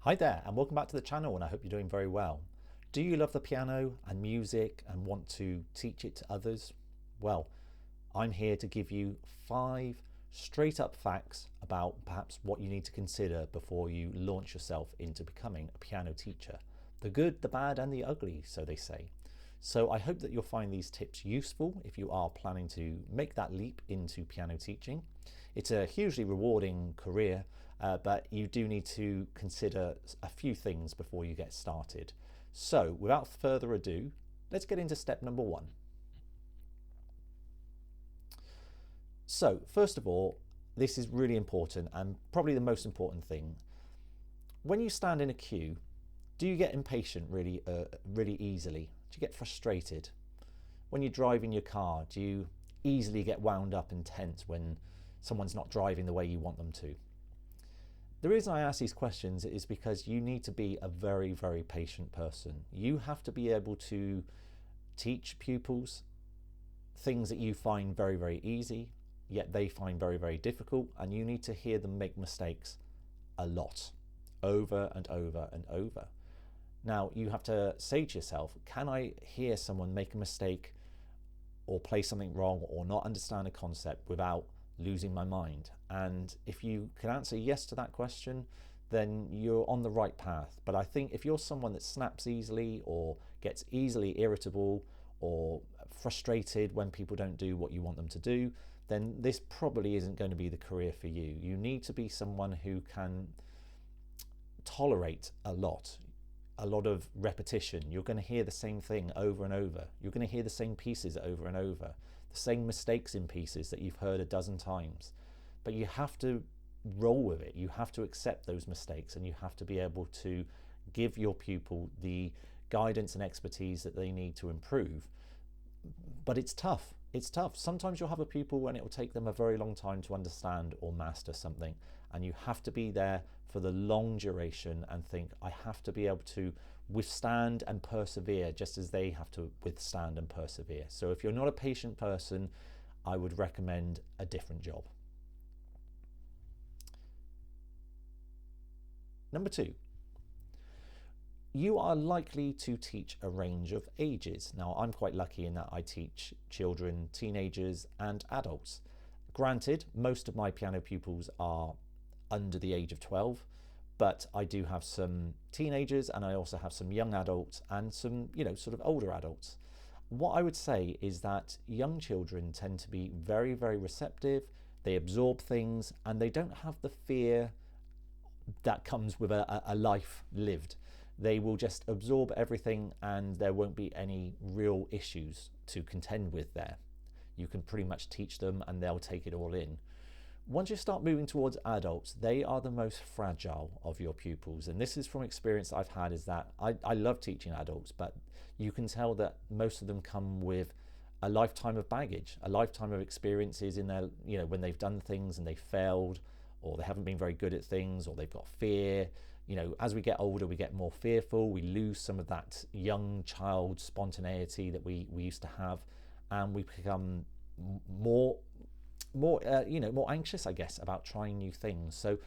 Hi there, and welcome back to the channel, and I hope you're doing very well. Do you love the piano and music and want to teach it to others? Well, I'm here to give you 5 straight up facts about perhaps what you need to consider before you launch yourself into becoming a piano teacher. The good, the bad, and the ugly, so they say. So I hope that you'll find these tips useful if you are planning to make that leap into piano teaching. It's a hugely rewarding career, but you do need to consider a few things before you get started. So without further ado, let's get into step number 1. So first of all, this is really important and probably the most important thing. When you stand in a queue, do you get impatient really easily? Do you get frustrated? When you're driving your car, do you easily get wound up and tense when someone's not driving the way you want them to? The reason I ask these questions is because you need to be a very, very patient person. You have to be able to teach pupils things that you find very, very easy, yet they find very, very difficult, and you need to hear them make mistakes a lot, over and over and over. Now, you have to say to yourself, can I hear someone make a mistake or play something wrong or not understand a concept without losing my mind? And if you can answer yes to that question, then you're on the right path. But I think if you're someone that snaps easily or gets easily irritable or frustrated when people don't do what you want them to do, then this probably isn't going to be the career for you. You need to be someone who can tolerate a lot of repetition. You're going to hear the same thing over and over. You're going to hear the same pieces over and over, the same mistakes in pieces that you've heard a dozen times. But you have to roll with it. You have to accept those mistakes, and you have to be able to give your pupil the guidance and expertise that they need to improve. But it's tough. It's tough. Sometimes you'll have a pupil and it will take them a very long time to understand or master something, and you have to be there for the long duration and think, I have to be able to withstand and persevere just as they have to withstand and persevere. So if you're not a patient person, I would recommend a different job. Number 2, you are likely to teach a range of ages. Now, I'm quite lucky in that I teach children, teenagers, and adults. Granted, most of my piano pupils are under the age of 12, but I do have some teenagers, and I also have some young adults and some, sort of older adults. What I would say is that young children tend to be very, very receptive. They absorb things, and they don't have the fear that comes with a life lived. They will just absorb everything, and there won't be any real issues to contend with there. You can pretty much teach them and they'll take it all in. Once you start moving towards adults, they are the most fragile of your pupils. And this is from experience I've had, is that I love teaching adults, but you can tell that most of them come with a lifetime of baggage, a lifetime of experiences in their, when they've done things and they failed, or they haven't been very good at things, or they've got fear. As we get older, we get more fearful. We lose some of that young child spontaneity that we used to have, and we become more anxious, I guess, about trying new things. So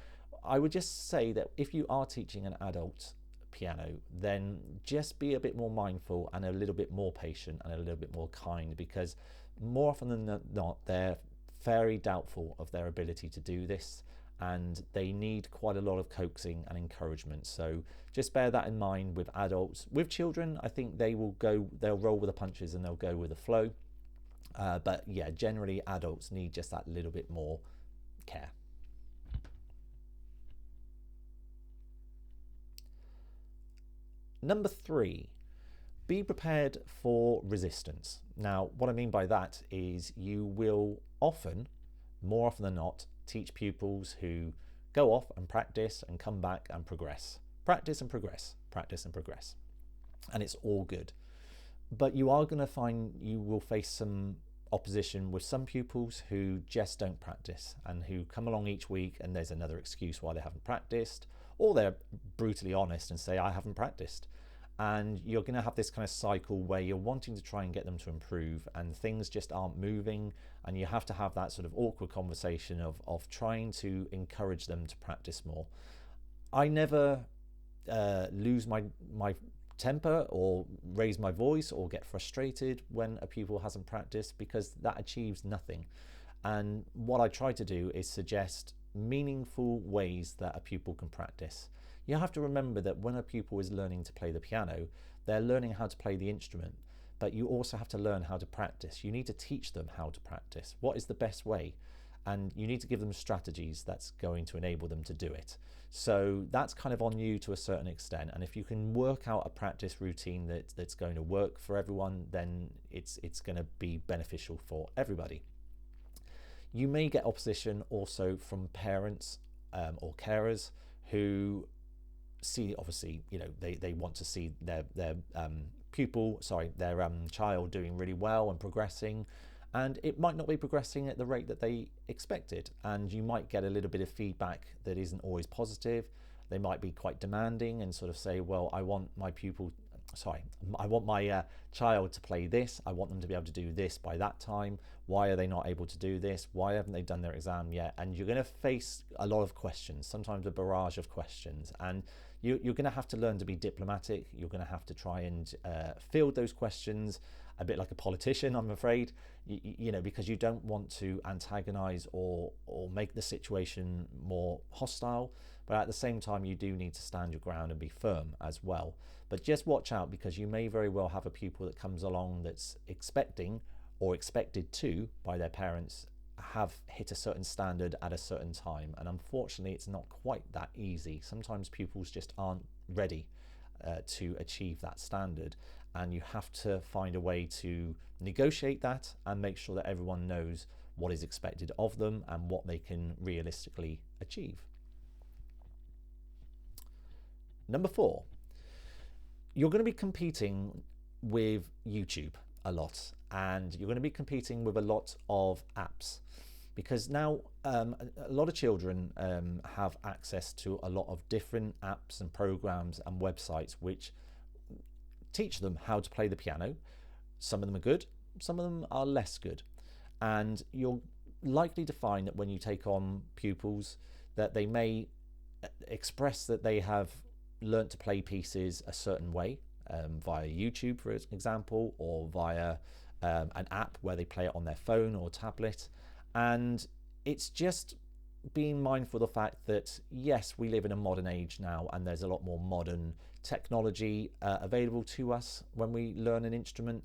I would just say that if you are teaching an adult piano, then just be a bit more mindful and a little bit more patient and a little bit more kind, because more often than not, they're very doubtful of their ability to do this, and they need quite a lot of coaxing and encouragement. So just bear that in mind with adults. With children, I think they'll roll with the punches and they'll go with the flow. But yeah, generally adults need just that little bit more care. Number 3, be prepared for resistance. Now, what I mean by that is you will often, more often than not, teach pupils who go off and practice and come back and progress. Practice and progress, practice and progress. And it's all good. But you are going to find you will face some opposition with some pupils who just don't practice and who come along each week and there's another excuse why they haven't practiced, or they're brutally honest and say, I haven't practiced. And you're going to have this kind of cycle where you're wanting to try and get them to improve and things just aren't moving, and you have to have that sort of awkward conversation of trying to encourage them to practice more. I never lose my temper or raise my voice or get frustrated when a pupil hasn't practiced, because that achieves nothing. And what I try to do is suggest meaningful ways that a pupil can practice. You have to remember that when a pupil is learning to play the piano, they're learning how to play the instrument, but you also have to learn how to practice. You need to teach them how to practice. What is the best way? And you need to give them strategies that's going to enable them to do it. So that's kind of on you to a certain extent. And if you can work out a practice routine that's going to work for everyone, then it's going to be beneficial for everybody. You may get opposition also from parents or carers who see, obviously, they want to see their child doing really well and progressing, and it might not be progressing at the rate that they expected, and you might get a little bit of feedback that isn't always positive. They might be quite demanding and sort of say, well, I want my child to play this, I want them to be able to do this by that time. Why are they not able to do this? Why haven't they done their exam yet? And you're going to face a lot of questions, sometimes a barrage of questions, and you're going to have to learn to be diplomatic. You're going to have to try and field those questions a bit like a politician, I'm afraid, because you don't want to antagonize or make the situation more hostile. But at the same time, you do need to stand your ground and be firm as well. But just watch out, because you may very well have a pupil that comes along that's expecting or expected to, by their parents, have hit a certain standard at a certain time. And unfortunately, it's not quite that easy. Sometimes pupils just aren't ready to achieve that standard. And you have to find a way to negotiate that and make sure that everyone knows what is expected of them and what they can realistically achieve. Number 4, you're going to be competing with YouTube a lot, and you're going to be competing with a lot of apps, because now a lot of children have access to a lot of different apps and programs and websites which teach them how to play the piano. Some of them are good, some of them are less good, and you're likely to find that when you take on pupils that they may express that they have learnt to play pieces a certain way via YouTube, for example, or via an app where they play it on their phone or tablet. And it's just being mindful of the fact that, yes, we live in a modern age now, and there's a lot more modern technology available to us when we learn an instrument.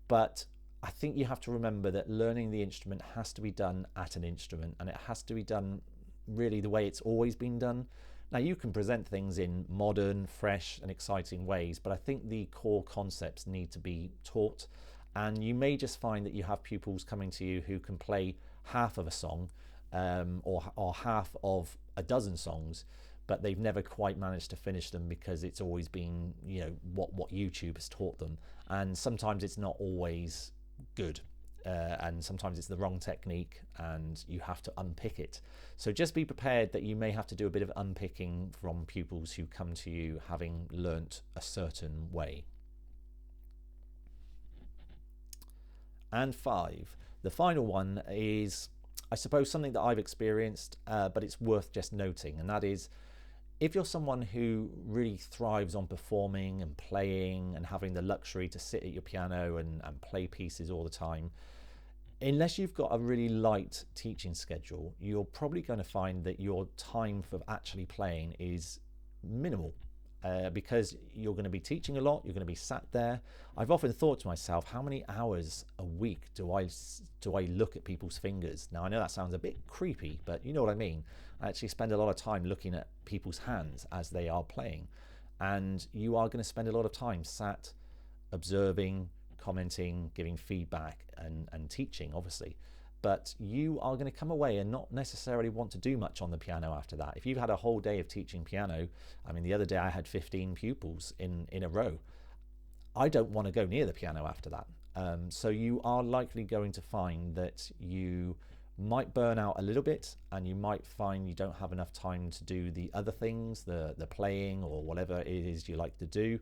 But I think you have to remember that learning the instrument has to be done at an instrument, and it has to be done really the way it's always been done. Now, you can present things in modern, fresh and exciting ways, but I think the core concepts need to be taught. And you may just find that you have pupils coming to you who can play half of a song or half of a dozen songs, but they've never quite managed to finish them because it's always been, what YouTube has taught them. And sometimes it's not always good. And sometimes it's the wrong technique, and you have to unpick it. So just be prepared that you may have to do a bit of unpicking from pupils who come to you having learnt a certain way. And 5, the final one is, I suppose, something that I've experienced, but it's worth just noting, and that is, if you're someone who really thrives on performing and playing and having the luxury to sit at your piano and play pieces all the time, unless you've got a really light teaching schedule, you're probably going to find that your time for actually playing is minimal. Because you're going to be teaching a lot, you're going to be sat there. I've often thought to myself, how many hours a week do I look at people's fingers? Now, I know that sounds a bit creepy, but you know what I mean. I actually spend a lot of time looking at people's hands as they are playing. And you are going to spend a lot of time sat, observing, commenting, giving feedback and teaching, obviously. But you are going to come away and not necessarily want to do much on the piano after that. If you've had a whole day of teaching piano, I mean, the other day I had 15 pupils in a row. I don't want to go near the piano after that. So you are likely going to find that you might burn out a little bit, and you might find you don't have enough time to do the other things, the playing or whatever it is you like to do,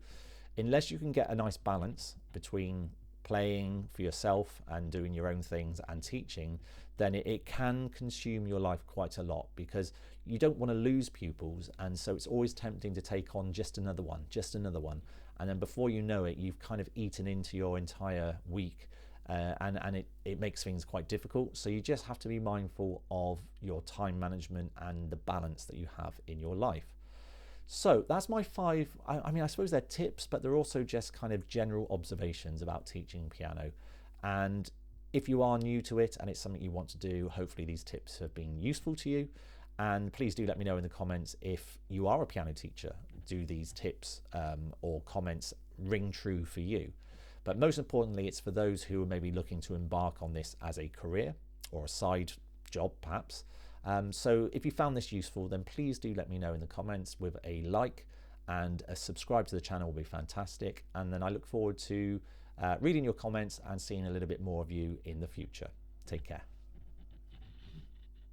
unless you can get a nice balance between playing for yourself and doing your own things and teaching, then it can consume your life quite a lot, because you don't want to lose pupils, and so it's always tempting to take on just another one, and then before you know it, you've kind of eaten into your entire week, and it makes things quite difficult. So you just have to be mindful of your time management and the balance that you have in your life. So that's my 5, I mean, I suppose they're tips, but they're also just kind of general observations about teaching piano. And if you are new to it and it's something you want to do, hopefully these tips have been useful to you. And please do let me know in the comments if you are a piano teacher. Do these tips or comments ring true for you? But most importantly, it's for those who are maybe looking to embark on this as a career or a side job perhaps. So if you found this useful, then please do let me know in the comments with a like, and a subscribe to the channel will be fantastic. And then I look forward to reading your comments and seeing a little bit more of you in the future. Take care.